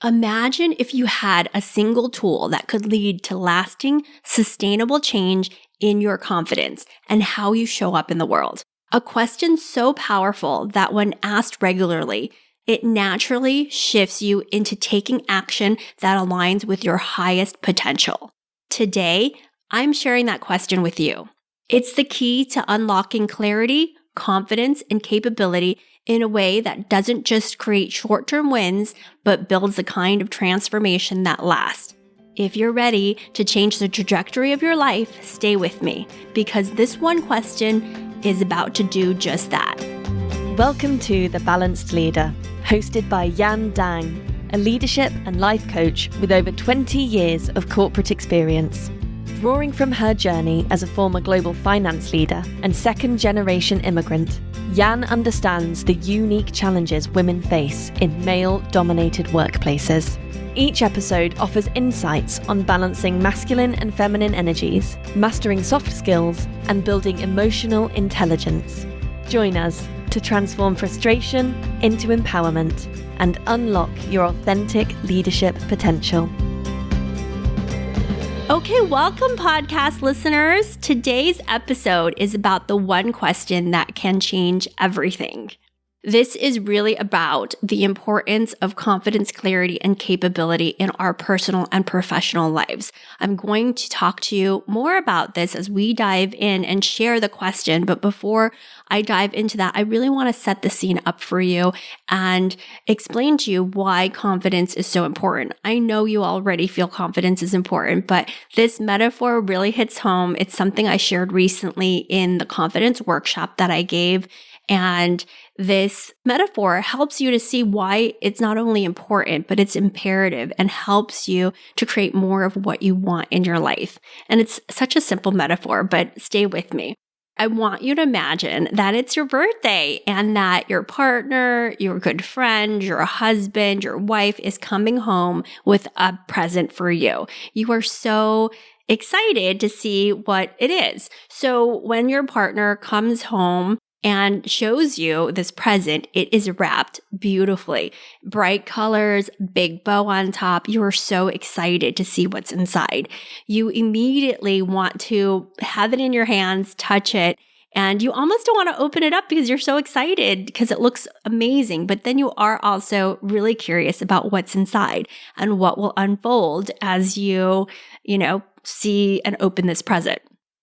Imagine if you had a single tool that could lead to lasting, sustainable change in your confidence and how you show up in the world. A question so powerful that when asked regularly, it naturally shifts you into taking action that aligns with your highest potential. Today, I'm sharing that question with you. It's the key to unlocking clarity, confidence, and capability in a way that doesn't just create short-term wins, but builds the kind of transformation that lasts. If you're ready to change the trajectory of your life, stay with me, because this one question is about to do just that. Welcome to The Balanced Leader, hosted by Yan Dang, a leadership and life coach with over 20 years of corporate experience. Drawing from her journey as a former global finance leader and second-generation immigrant, Yan understands the unique challenges women face in male-dominated workplaces. Each episode offers insights on balancing masculine and feminine energies, mastering soft skills, and building emotional intelligence. Join us to transform frustration into empowerment and unlock your authentic leadership potential. Okay, welcome podcast listeners. Today's episode is about the one question that can change everything. This is really about the importance of confidence, clarity, and capability in our personal and professional lives. I'm going to talk to you more about this as we dive in and share the question. But before I dive into that, I really want to set the scene up for you and explain to you why confidence is so important. I know you already feel confidence is important, but this metaphor really hits home. It's something I shared recently in the confidence workshop that I gave. And this metaphor helps you to see why it's not only important, but it's imperative and helps you to create more of what you want in your life. And it's such a simple metaphor, but stay with me. I want you to imagine that it's your birthday and that your partner, your good friend, your husband, your wife is coming home with a present for you. You are so excited to see what it is. So when your partner comes home and shows you this present, it is wrapped beautifully. Bright colors, big bow on top. You are so excited to see what's inside. You immediately want to have it in your hands, touch it, and you almost don't want to open it up because you're so excited because it looks amazing. But then you are also really curious about what's inside and what will unfold as you see and open this present.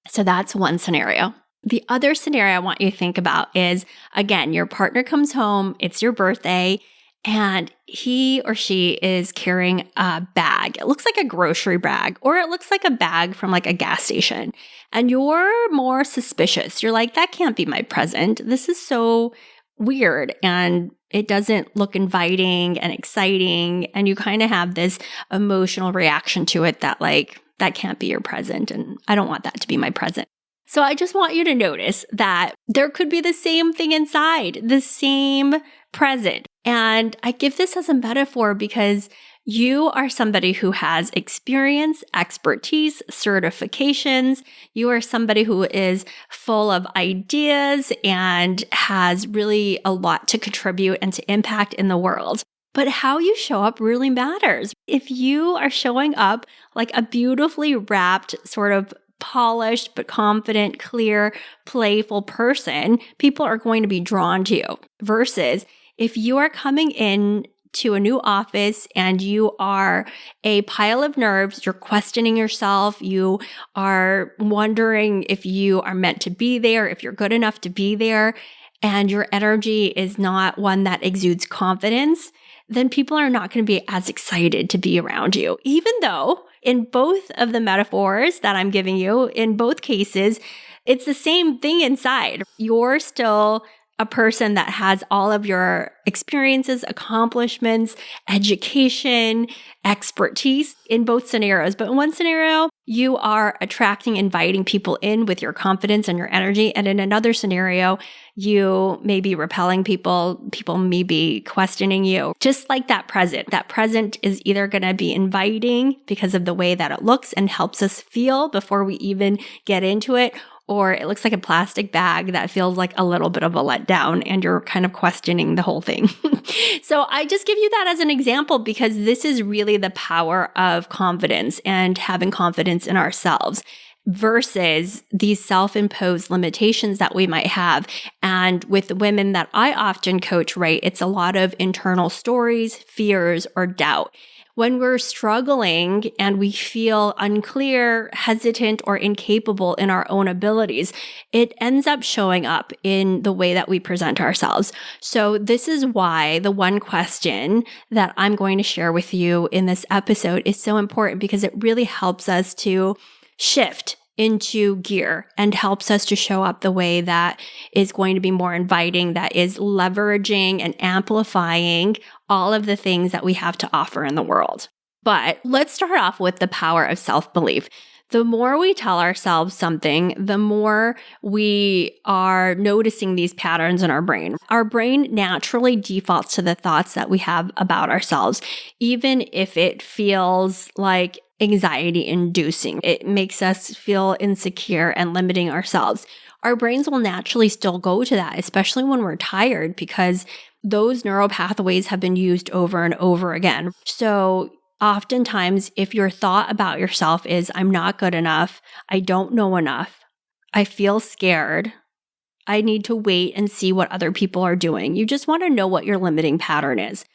So that's one scenario. The other scenario I want you to think about is, again, your partner comes home, it's your birthday, and he or she is carrying a bag. It looks like a grocery bag, or it looks like a bag from like a gas station. And you're more suspicious. You're like, that can't be my present. This is so weird, and it doesn't look inviting and exciting. And you kind of have this emotional reaction to it that like, that can't be your present, and I don't want that to be my present. So I just want you to notice that there could be the same thing inside, the same present. And I give this as a metaphor because you are somebody who has experience, expertise, certifications. You are somebody who is full of ideas and has really a lot to contribute and to impact in the world. But how you show up really matters. If you are showing up like a beautifully wrapped sort of polished but confident, clear, playful person, people are going to be drawn to you. Versus if you are coming in to a new office and you are a pile of nerves, you're questioning yourself, you are wondering if you are meant to be there, if you're good enough to be there, and your energy is not one that exudes confidence, then people are not going to be as excited to be around you, even though in both of the metaphors that I'm giving you, in both cases, it's the same thing inside. You're still a person that has all of your experiences, accomplishments, education, expertise in both scenarios. But in one scenario, you are attracting, inviting people in with your confidence and your energy. And in another scenario, you may be repelling people. People may be questioning you. Just like that present is either going to be inviting because of the way that it looks and helps us feel before we even get into it, or it looks like a plastic bag that feels like a little bit of a letdown and you're kind of questioning the whole thing. So I just give you that as an example because this is really the power of confidence and having confidence in ourselves versus these self-imposed limitations that we might have. And with the women that I often coach, right, it's a lot of internal stories, fears, or doubt. When we're struggling and we feel unclear, hesitant, or incapable in our own abilities, it ends up showing up in the way that we present ourselves. So this is why the one question that I'm going to share with you in this episode is so important because it really helps us to shift into gear and helps us to show up the way that is going to be more inviting, that is leveraging and amplifying all of the things that we have to offer in the world. But let's start off with the power of self-belief. The more we tell ourselves something, the more we are noticing these patterns in our brain. Our brain naturally defaults to the thoughts that we have about ourselves, even if it feels like anxiety inducing. It makes us feel insecure and limiting ourselves. Our brains will naturally still go to that, especially when we're tired, because those neural pathways have been used over and over again. So oftentimes, if your thought about yourself is, I'm not good enough, I don't know enough, I feel scared, I need to wait and see what other people are doing, you just want to know what your limiting pattern is.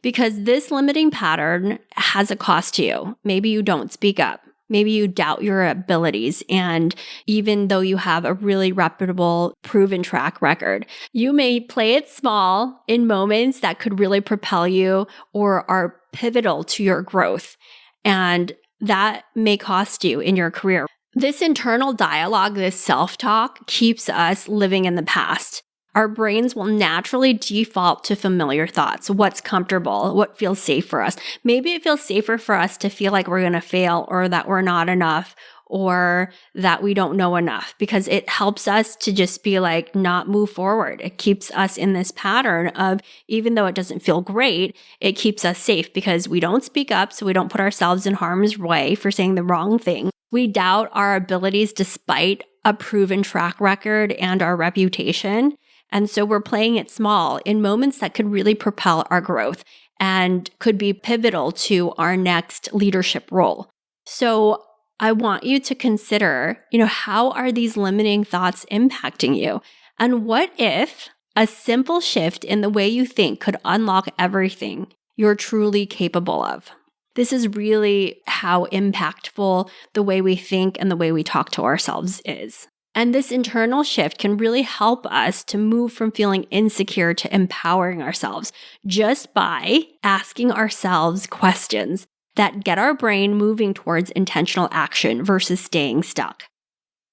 Because this limiting pattern has a cost to you. Maybe you don't speak up. Maybe you doubt your abilities. And even though you have a really reputable, proven track record, you may play it small in moments that could really propel you or are pivotal to your growth. And that may cost you in your career. This internal dialogue, this self-talk, keeps us living in the past. Our brains will naturally default to familiar thoughts. What's comfortable? What feels safe for us? Maybe it feels safer for us to feel like we're going to fail or that we're not enough or that we don't know enough because it helps us to just be like, not move forward. It keeps us in this pattern of, even though it doesn't feel great, it keeps us safe because we don't speak up, so we don't put ourselves in harm's way for saying the wrong thing. We doubt our abilities despite a proven track record and our reputation. And so we're playing it small in moments that could really propel our growth and could be pivotal to our next leadership role. So I want you to consider, how are these limiting thoughts impacting you? And what if a simple shift in the way you think could unlock everything you're truly capable of? This is really how impactful the way we think and the way we talk to ourselves is. And this internal shift can really help us to move from feeling insecure to empowering ourselves just by asking ourselves questions that get our brain moving towards intentional action versus staying stuck.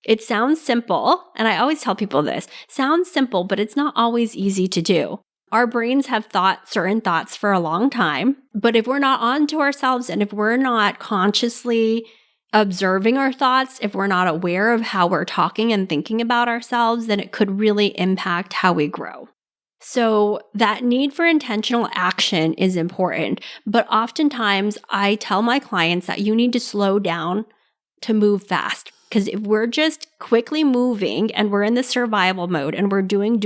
It sounds simple, and I always tell people this, sounds simple, but it's not always easy to do. Our brains have thought certain thoughts for a long time, but if we're not on to ourselves and if we're not consciously observing our thoughts, if we're not aware of how we're talking and thinking about ourselves, then it could really impact how we grow. So that need for intentional action is important. But oftentimes I tell my clients that you need to slow down to move fast. Because if we're just quickly moving and we're in the survival mode and we're doing,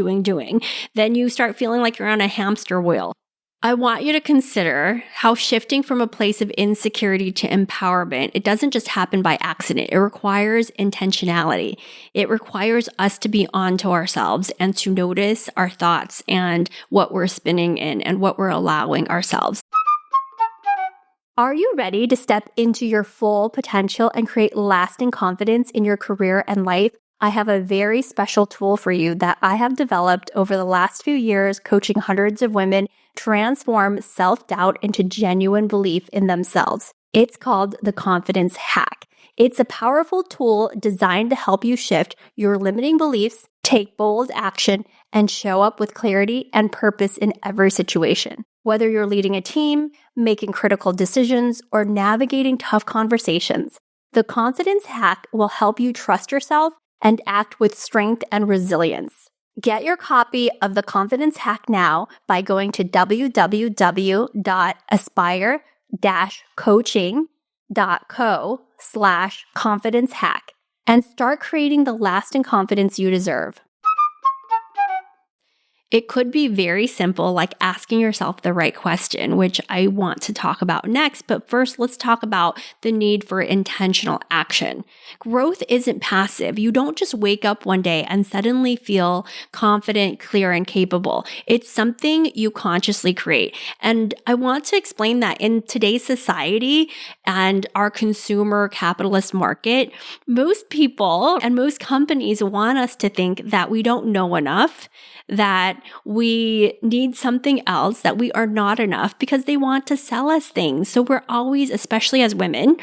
then you start feeling like you're on a hamster wheel. I want you to consider how shifting from a place of insecurity to empowerment, it doesn't just happen by accident. It requires intentionality. It requires us to be onto ourselves and to notice our thoughts and what we're spinning in and what we're allowing ourselves. Are you ready to step into your full potential and create lasting confidence in your career and life? I have a very special tool for you that I have developed over the last few years, coaching hundreds of women transform self-doubt into genuine belief in themselves. It's called the Confidence Hack. It's a powerful tool designed to help you shift your limiting beliefs, take bold action, and show up with clarity and purpose in every situation. Whether you're leading a team, making critical decisions, or navigating tough conversations, the Confidence Hack will help you trust yourself and act with strength and resilience. Get your copy of the Confidence Hack now by going to www.aspire-coaching.co/confidence hack. and start creating the lasting confidence you deserve. It could be very simple, like asking yourself the right question, which I want to talk about next. But first, let's talk about the need for intentional action. Growth isn't passive. You don't just wake up one day and suddenly feel confident, clear, and capable. It's something you consciously create. And I want to explain that in today's society and our consumer capitalist market, most people and most companies want us to think that we don't know enough, that we need something else, that we are not enough, because they want to sell us things. So we're always, especially as women,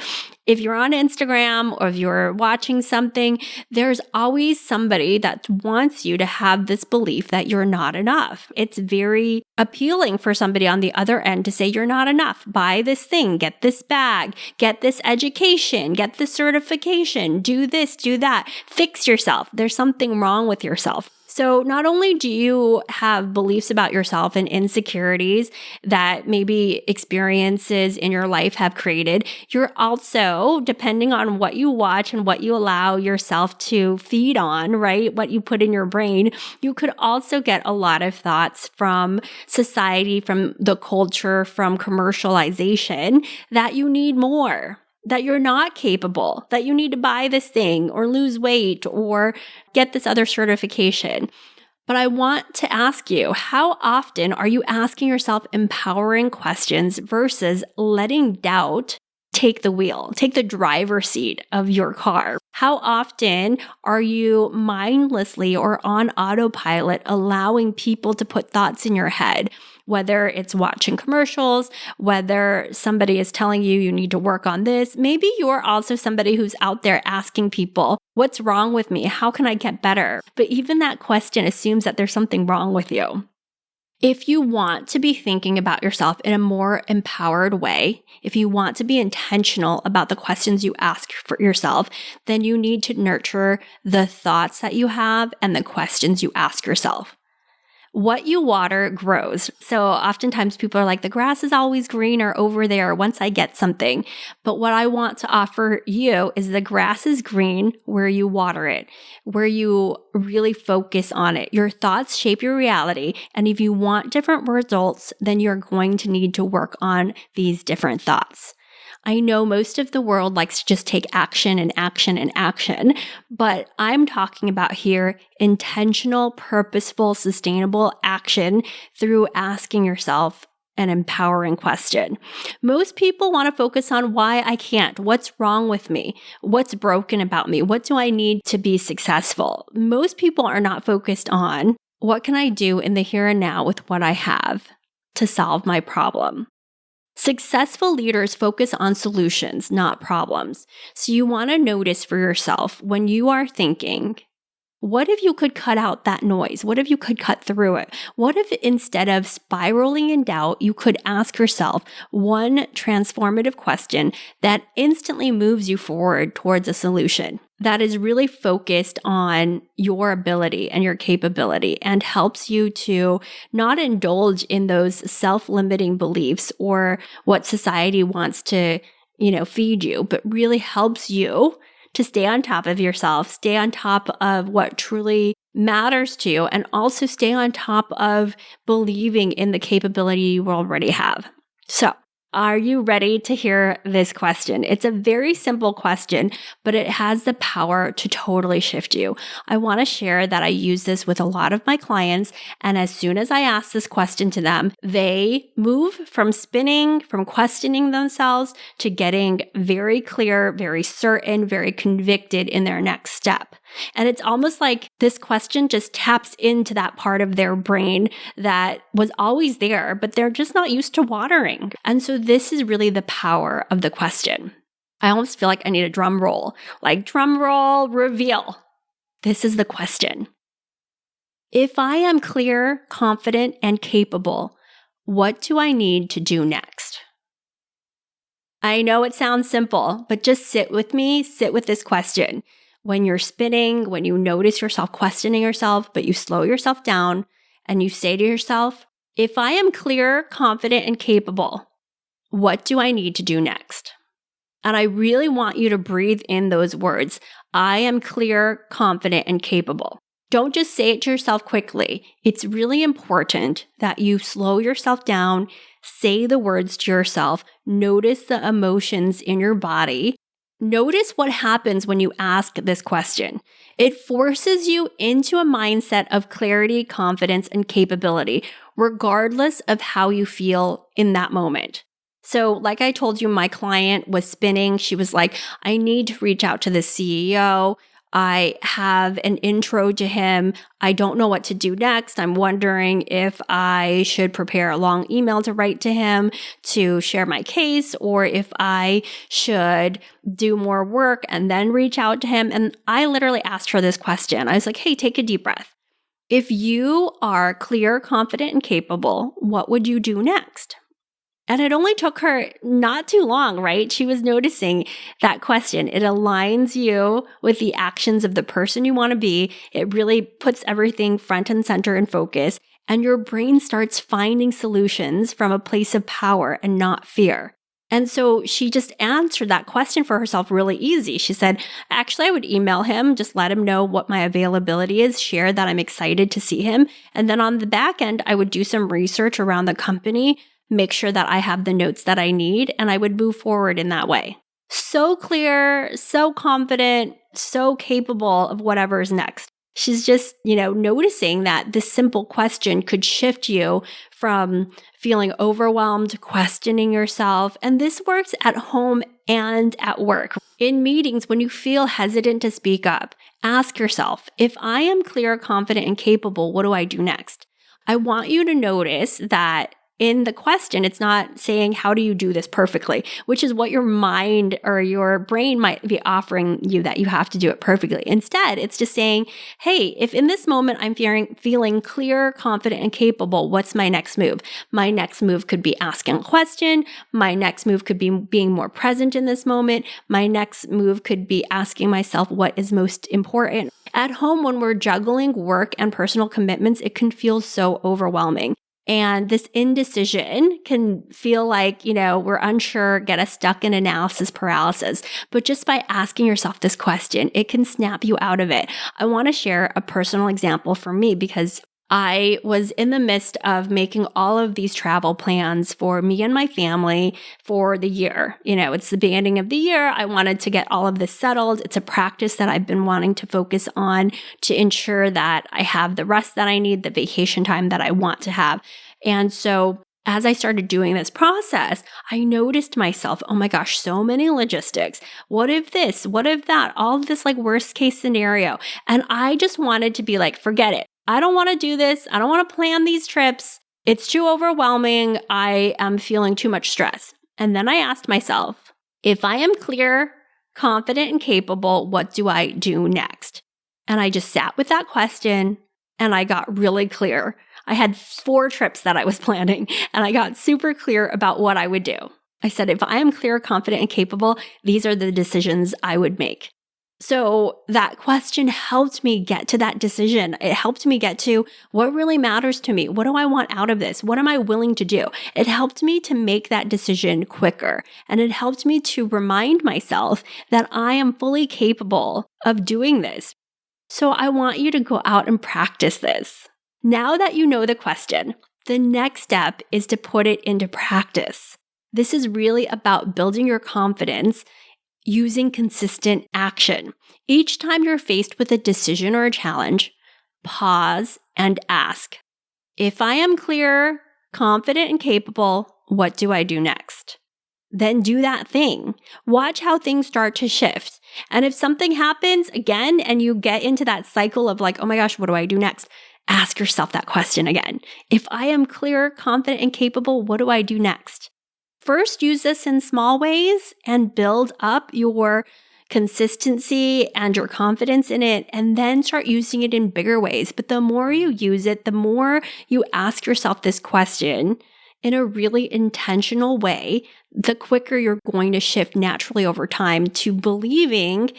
if you're on Instagram or if you're watching something, there's always somebody that wants you to have this belief that you're not enough. It's very appealing for somebody on the other end to say you're not enough. Buy this thing, get this bag, get this education, get this certification, do this, do that, fix yourself. There's something wrong with yourself. So not only do you have beliefs about yourself and insecurities that maybe experiences in your life have created, you're also, depending on what you watch and what you allow yourself to feed on, right? What you put in your brain, you could also get a lot of thoughts from society, from the culture, from commercialization that you need more, that you're not capable, that you need to buy this thing or lose weight or get this other certification. But I want to ask you, how often are you asking yourself empowering questions versus letting doubt take the wheel, take the driver's seat of your car? How often are you mindlessly or on autopilot allowing people to put thoughts in your head? Whether it's watching commercials, whether somebody is telling you you need to work on this, maybe you're also somebody who's out there asking people, what's wrong with me? How can I get better? But even that question assumes that there's something wrong with you. If you want to be thinking about yourself in a more empowered way, if you want to be intentional about the questions you ask for yourself, then you need to nurture the thoughts that you have and the questions you ask yourself. What you water grows. So oftentimes people are like, the grass is always greener over there once I get something. But what I want to offer you is the grass is green where you water it, where you really focus on it. Your thoughts shape your reality. And if you want different results, then you're going to need to work on these different thoughts. I know most of the world likes to just take action and action and action, but I'm talking about here intentional, purposeful, sustainable action through asking yourself an empowering question. Most people want to focus on why I can't, what's wrong with me, what's broken about me, what do I need to be successful. Most people are not focused on what can I do in the here and now with what I have to solve my problem. Successful leaders focus on solutions, not problems. So you want to notice for yourself when you are thinking, what if you could cut out that noise? What if you could cut through it? What if instead of spiraling in doubt, you could ask yourself one transformative question that instantly moves you forward towards a solution that is really focused on your ability and your capability and helps you to not indulge in those self-limiting beliefs or what society wants to, feed you, but really helps you to stay on top of yourself, stay on top of what truly matters to you, and also stay on top of believing in the capability you already have. So, are you ready to hear this question? It's a very simple question, but it has the power to totally shift you. I want to share that I use this with a lot of my clients, and as soon as I ask this question to them, they move from spinning, from questioning themselves to getting very clear, very certain, very convicted in their next step. And it's almost like this question just taps into that part of their brain that was always there, but they're just not used to watering. And so this is really the power of the question. I almost feel like I need a drum roll, like drum roll, reveal. This is the question. If I am clear, confident, and capable, what do I need to do next? I know it sounds simple, but just sit with me, sit with this question. When you're spinning, when you notice yourself questioning yourself, but you slow yourself down and you say to yourself, if I am clear, confident, and capable, what do I need to do next? And I really want you to breathe in those words. I am clear, confident, and capable. Don't just say it to yourself quickly. It's really important that you slow yourself down, say the words to yourself, notice the emotions in your body. Notice what happens when you ask this question. It forces you into a mindset of clarity, confidence, and capability, regardless of how you feel in that moment. So like I told you, my client was spinning. She was like, I need to reach out to the CEO. I have an intro to him. I don't know what to do next. I'm wondering if I should prepare a long email to write to him to share my case, or if I should do more work and then reach out to him. And I literally asked her this question. I was like, hey, take a deep breath. If you are clear, confident, and capable, what would you do next? And it only took her not too long, right? She was noticing that question. It aligns you with the actions of the person you want to be. It really puts everything front and center in focus. And your brain starts finding solutions from a place of power and not fear. And so she just answered that question for herself really easy. She said, actually, I would email him, just let him know what my availability is, share that I'm excited to see him. And then on the back end, I would do some research around the company, make sure that I have the notes that I need, and I would move forward in that way. So clear, so confident, so capable of whatever is next. She's just, noticing that this simple question could shift you from feeling overwhelmed, questioning yourself. And this works at home and at work. In meetings, when you feel hesitant to speak up, ask yourself, if I am clear, confident, and capable, what do I do next? I want you to notice that in the question, it's not saying, how do you do this perfectly, which is what your mind or your brain might be offering you, that you have to do it perfectly. Instead, it's just saying, hey, if in this moment I'm feeling clear, confident, and capable, what's my next move? My next move could be asking a question. My next move could be being more present in this moment. My next move could be asking myself what is most important. At home, when we're juggling work and personal commitments, it can feel so overwhelming. And this indecision can feel like, we're unsure, get us stuck in analysis paralysis. But just by asking yourself this question, it can snap you out of it. I want to share a personal example for me, because I was in the midst of making all of these travel plans for me and my family for the year. It's the beginning of the year. I wanted to get all of this settled. It's a practice that I've been wanting to focus on to ensure that I have the rest that I need, the vacation time that I want to have. And so as I started doing this process, I noticed myself, oh my gosh, so many logistics. What if this? What if that? All of this worst case scenario. And I just wanted to be like, forget it. I don't want to do this. I don't want to plan these trips. It's too overwhelming. I am feeling too much stress. And then I asked myself, if I am clear, confident, and capable, what do I do next? And I just sat with that question and I got really clear. I had 4 trips that I was planning and I got super clear about what I would do. I said, if I am clear, confident, and capable, these are the decisions I would make. So that question helped me get to that decision. It helped me get to what really matters to me. What do I want out of this? What am I willing to do? It helped me to make that decision quicker. And it helped me to remind myself that I am fully capable of doing this. So I want you to go out and practice this. Now that you know the question, the next step is to put it into practice. This is really about building your confidence using consistent action. Each time you're faced with a decision or a challenge, pause and ask, if I am clear, confident, and capable, what do I do next? Then do that thing. Watch how things start to shift. And if something happens again and you get into that cycle of oh my gosh, what do I do next? Ask yourself that question again. If I am clear, confident, and capable, what do I do next? First, use this in small ways and build up your consistency and your confidence in it, and then start using it in bigger ways. But the more you use it, the more you ask yourself this question in a really intentional way, the quicker you're going to shift naturally over time to believing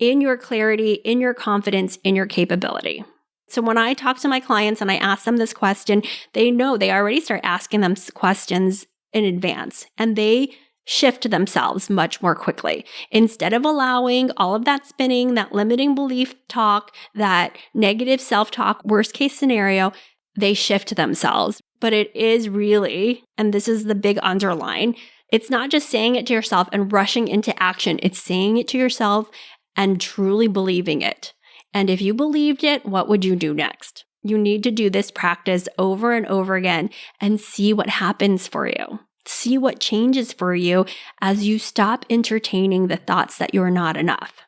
in your clarity, in your confidence, in your capability. So when I talk to my clients and I ask them this question, they know they already start asking them questions in advance, and they shift themselves much more quickly. Instead of allowing all of that spinning, that limiting belief talk, that negative self-talk, worst case scenario, they shift themselves. But it is really, and this is the big underline, it's not just saying it to yourself and rushing into action. It's saying it to yourself and truly believing it. And if you believed it, what would you do next? You need to do this practice over and over again and see what happens for you. See what changes for you as you stop entertaining the thoughts that you're not enough.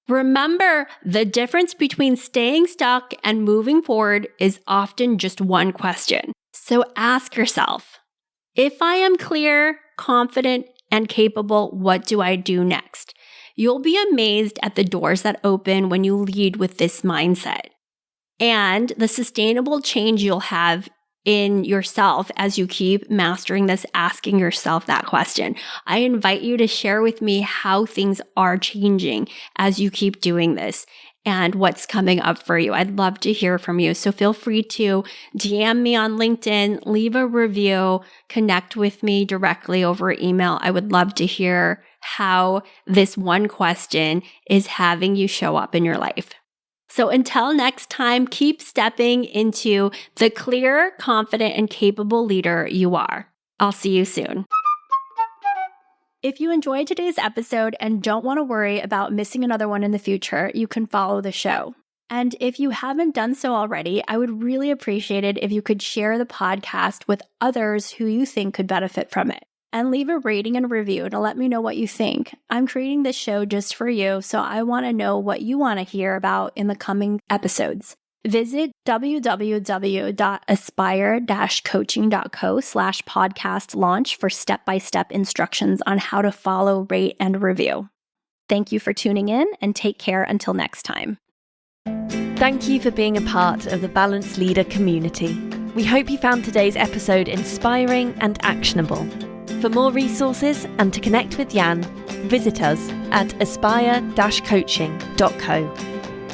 Remember, the difference between staying stuck and moving forward is often just one question. So ask yourself, if I am clear, confident, and capable, what do I do next? You'll be amazed at the doors that open when you lead with this mindset and the sustainable change you'll have in yourself as you keep mastering this, asking yourself that question. I invite you to share with me how things are changing as you keep doing this and what's coming up for you. I'd love to hear from you. So feel free to DM me on LinkedIn, leave a review, connect with me directly over email. I would love to hear how this one question is having you show up in your life. So until next time, keep stepping into the clear, confident, and capable leader you are. I'll see you soon. If you enjoyed today's episode and don't want to worry about missing another one in the future, you can follow the show. And if you haven't done so already, I would really appreciate it if you could share the podcast with others who you think could benefit from it. And leave a rating and review to let me know what you think. I'm creating this show just for you, so I want to know what you want to hear about in the coming episodes. Visit www.aspire-coaching.co/podcast launch for step-by-step instructions on how to follow, rate, and review. Thank you for tuning in and take care until next time. Thank you for being a part of the Balanced Leader community. We hope you found today's episode inspiring and actionable. For more resources and to connect with Jan, visit us at aspire-coaching.co.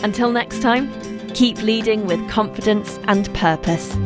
Until next time, keep leading with confidence and purpose.